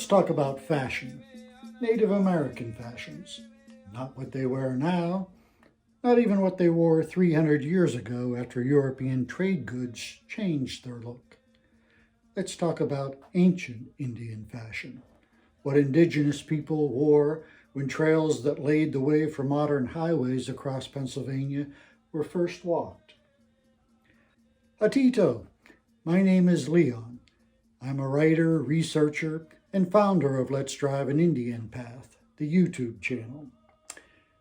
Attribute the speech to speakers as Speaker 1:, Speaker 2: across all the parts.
Speaker 1: Let's talk about fashion. Native American fashions. Not what they wear now, not even what they wore 300 years ago after European trade goods changed their look. Let's talk about ancient Indian fashion. What indigenous people wore when trails that laid the way for modern highways across Pennsylvania were first walked. Atito, my name is Leon. I'm a writer, researcher, and founder of Let's Drive an Indian Path, the YouTube channel.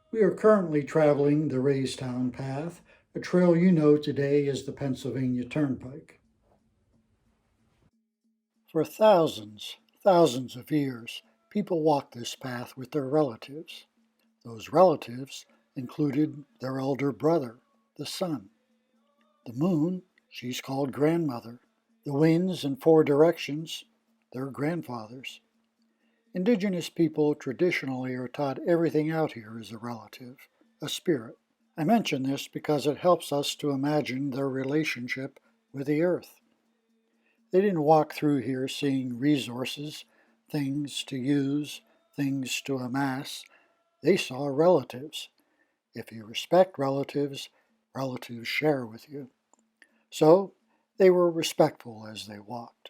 Speaker 1: We are currently traveling the Raystown Path, a trail you know today as the Pennsylvania Turnpike. For thousands of years, people walked this path with their relatives. Those relatives included their elder brother, the sun. The moon, she's called grandmother. The winds in four directions, their grandfathers. Indigenous people traditionally are taught everything out here is a relative, a spirit. I mention this because it helps us to imagine their relationship with the earth. They didn't walk through here seeing resources, things to use, things to amass. They saw relatives. If you respect relatives, relatives share with you. So, they were respectful as they walked.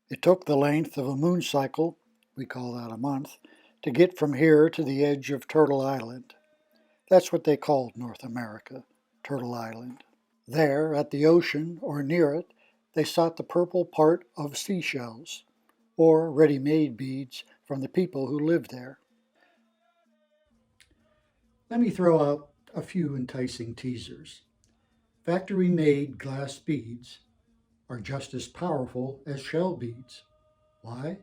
Speaker 1: It took the length of a moon cycle, we call that a month, to get from here to the edge of Turtle Island. That's what they called North America, Turtle Island. There, at the ocean or near it, they sought the purple part of seashells, or ready-made beads from the people who lived there. Let me throw out a few enticing teasers. Factory-made glass beads are just as powerful as shell beads. Why?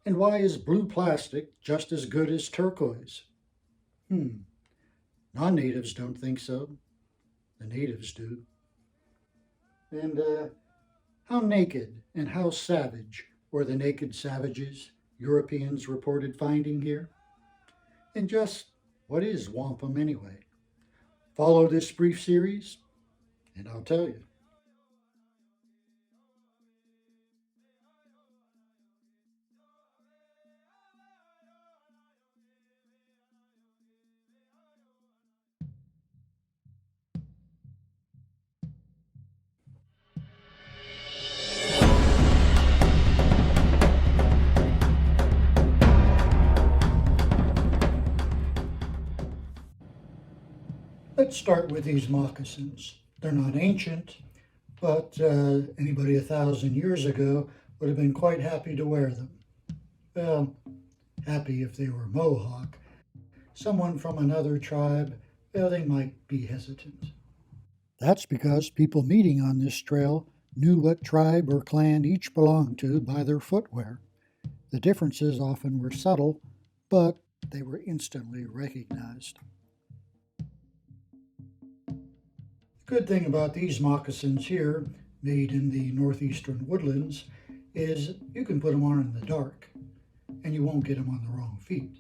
Speaker 1: And why is blue plastic just as good as turquoise? Non-natives don't think so. The natives do. And how naked and how savage were the naked savages Europeans reported finding here? And just what is wampum anyway? Follow this brief series, and I'll tell you. Let's start with these moccasins. They're not ancient, but anybody 1,000 years ago would have been quite happy to wear them. Well, happy if they were Mohawk. Someone from another tribe, well, they might be hesitant. That's because people meeting on this trail knew what tribe or clan each belonged to by their footwear. The differences often were subtle, but they were instantly recognized. The good thing about these moccasins here, made in the northeastern woodlands, is you can put them on in the dark, and you won't get them on the wrong feet.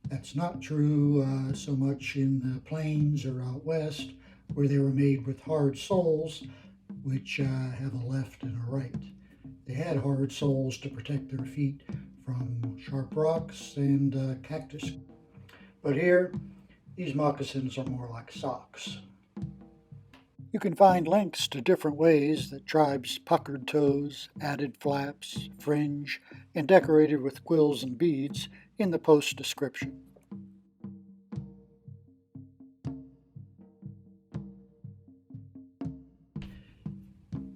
Speaker 1: That's not true so much in the plains or out west, where they were made with hard soles, which have a left and a right. They had hard soles to protect their feet from sharp rocks and cactus. But here, these moccasins are more like socks. You can find links to different ways that tribes puckered toes, added flaps, fringe, and decorated with quills and beads in the post description.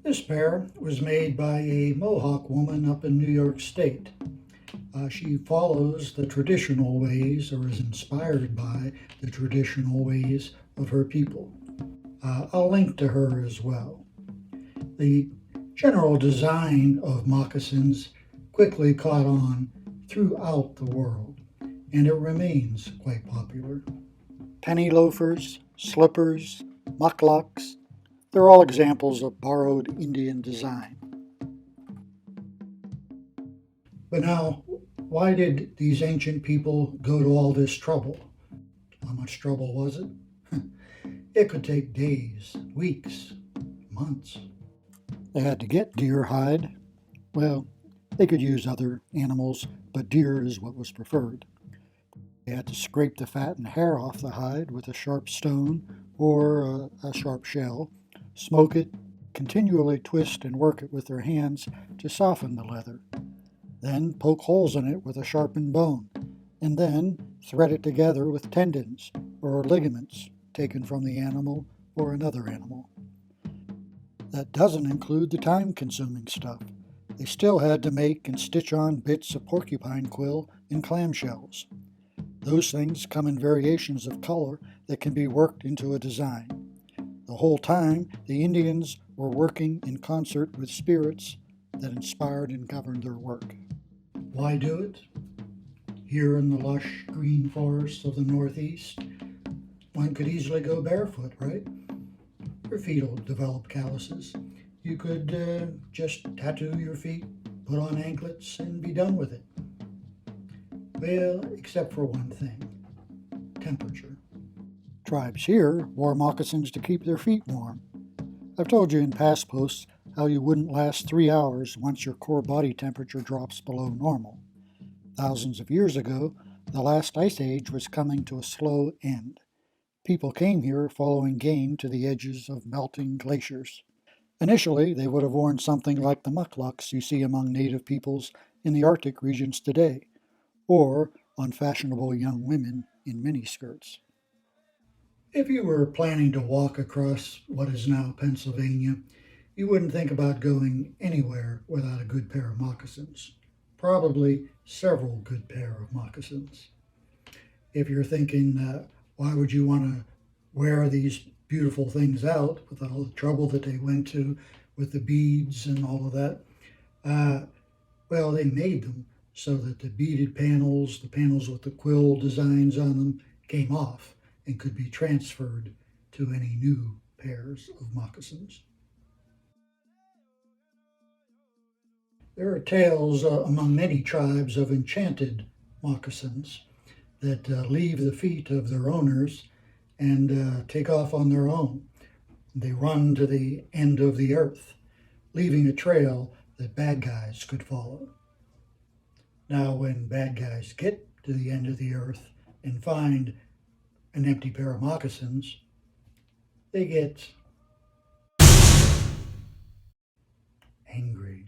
Speaker 1: This pair was made by a Mohawk woman up in New York State. She follows the traditional ways, or is inspired by the traditional ways of her people. I'll link to her as well. The general design of moccasins quickly caught on throughout the world, and it remains quite popular. Penny loafers, slippers, mucklucks, they're all examples of borrowed Indian design. But now, why did these ancient people go to all this trouble? How much trouble was it? It could take days, weeks, months. They had to get deer hide. Well, They could use other animals, but deer is what was preferred. They had to scrape the fat and hair off the hide with a sharp stone or a sharp shell, smoke it, continually twist and work it with their hands to soften the leather, then poke holes in it with a sharpened bone, and then thread it together with tendons or ligaments taken from the animal or another animal. That doesn't include the time-consuming stuff. They still had to make and stitch on bits of porcupine quill and clamshells. Those things come in variations of color that can be worked into a design. The whole time, the Indians were working in concert with spirits that inspired and governed their work. Why do it? Here in the lush green forests of the Northeast, one could easily go barefoot, right? Your feet will develop calluses. You could just tattoo your feet, put on anklets, and be done with it. Well, except for one thing: temperature. Tribes here wore moccasins to keep their feet warm. I've told you in past posts how you wouldn't last 3 hours once your core body temperature drops below normal. Thousands of years ago, the last ice age was coming to a slow end. People came here following game to the edges of melting glaciers. Initially, they would have worn something like the mucklucks you see among native peoples in the Arctic regions today, or on fashionable young women in miniskirts. If you were planning to walk across what is now Pennsylvania, you wouldn't think about going anywhere without a good pair of moccasins. Probably several good pair of moccasins. If you're thinking, why would you want to wear these beautiful things out with all the trouble that they went to with the beads and all of that? Well, they made them so that the beaded panels, the panels with the quill designs on them, came off and could be transferred to any new pairs of moccasins. There are tales among many tribes of enchanted moccasins that leave the feet of their owners and take off on their own. They run to the end of the earth, leaving a trail that bad guys could follow. Now, when bad guys get to the end of the earth and find an empty pair of moccasins, they get angry.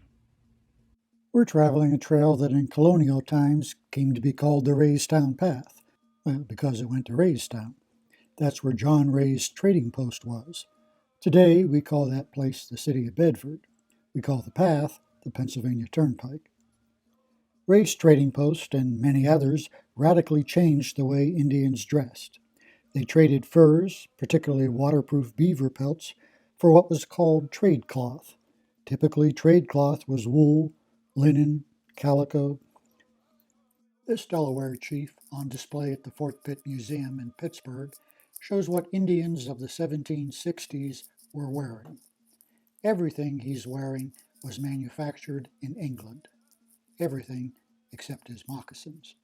Speaker 1: We're traveling a trail that in colonial times came to be called the Raystown Path, well, because it went to Raystown. That's where John Ray's trading post was. Today, we call that place the city of Bedford. We call the path the Pennsylvania Turnpike. Ray's trading post and many others radically changed the way Indians dressed. They traded furs, particularly waterproof beaver pelts, for what was called trade cloth. Typically, trade cloth was wool, linen, calico. This Delaware chief, on display at the Fort Pitt Museum in Pittsburgh, shows what Indians of the 1760s were wearing. Everything he's wearing was manufactured in England. Everything except his moccasins.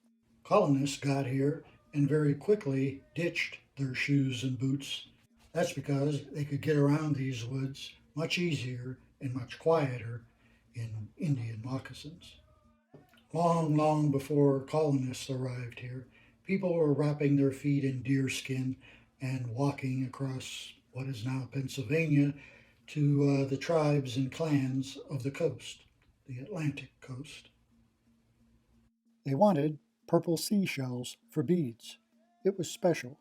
Speaker 1: Colonists got here and very quickly ditched their shoes and boots. That's because they could get around these woods much easier and much quieter in Indian moccasins. Long, long before colonists arrived here, people were wrapping their feet in deerskin and walking across what is now Pennsylvania to the tribes and clans of the coast, the Atlantic coast. They wanted purple seashells for beads. It was special.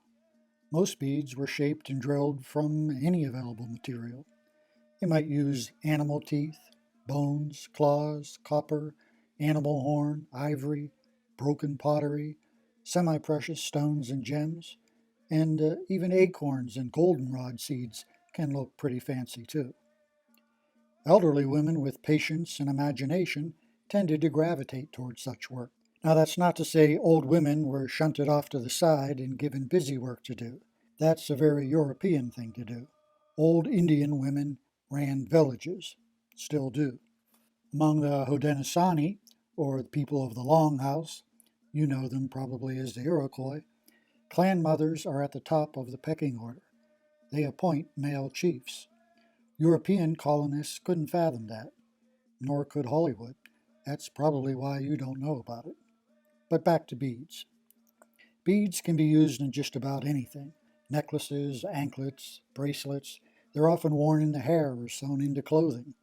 Speaker 1: Most beads were shaped and drilled from any available material. They might use animal teeth, bones, claws, copper, animal horn, ivory, broken pottery, semi-precious stones and gems, and even acorns and goldenrod seeds can look pretty fancy too. Elderly women with patience and imagination tended to gravitate towards such work. Now, that's not to say old women were shunted off to the side and given busy work to do. That's a very European thing to do. Old Indian women ran villages, still do. Among the Haudenosaunee, or the people of the Longhouse, you know them probably as the Iroquois, clan mothers are at the top of the pecking order. They appoint male chiefs. European colonists couldn't fathom that, nor could Hollywood. That's probably why you don't know about it. But back to beads. Beads can be used in just about anything: necklaces, anklets, bracelets. They're often worn in the hair or sewn into clothing.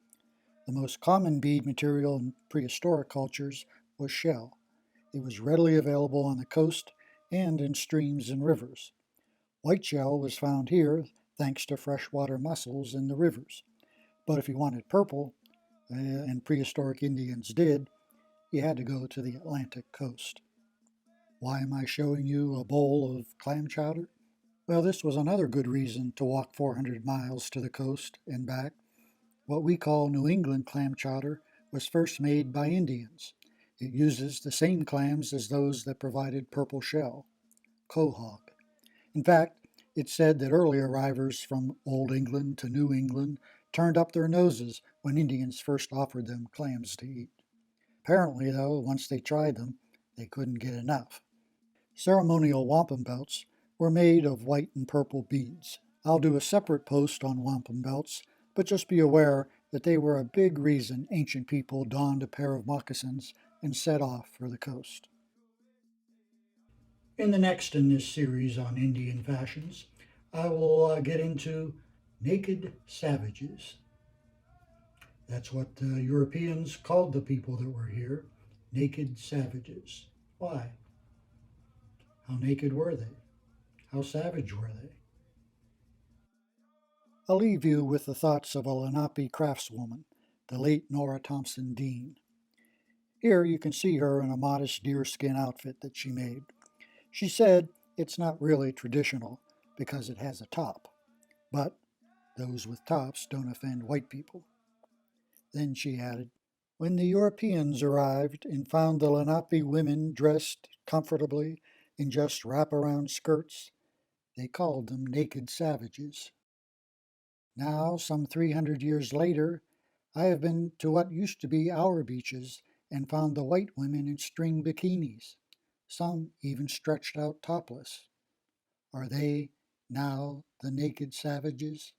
Speaker 1: The most common bead material in prehistoric cultures was shell. It was readily available on the coast and in streams and rivers. White shell was found here thanks to freshwater mussels in the rivers. But if you wanted purple, and prehistoric Indians did, you had to go to the Atlantic coast. Why am I showing you a bowl of clam chowder? Well, this was another good reason to walk 400 miles to the coast and back. What we call New England clam chowder was first made by Indians. It uses the same clams as those that provided purple shell, quahog. In fact, it's said that early arrivers from Old England to New England turned up their noses when Indians first offered them clams to eat. Apparently, though, once they tried them, they couldn't get enough. Ceremonial wampum belts were made of white and purple beads. I'll do a separate post on wampum belts, but just be aware that they were a big reason ancient people donned a pair of moccasins and set off for the coast. In the next in this series on Indian fashions, I will get into naked savages. That's what the Europeans called the people that were here, naked savages. Why? How naked were they? How savage were they? I'll leave you with the thoughts of a Lenape craftswoman, the late Nora Thompson Dean. Here you can see her in a modest deerskin outfit that she made. She said it's not really traditional because it has a top, but those with tops don't offend white people. Then she added, when the Europeans arrived and found the Lenape women dressed comfortably in just wraparound skirts, they called them naked savages. Now, some 300 years later, I have been to what used to be our beaches and found the white women in string bikinis, some even stretched out topless. Are they now the naked savages?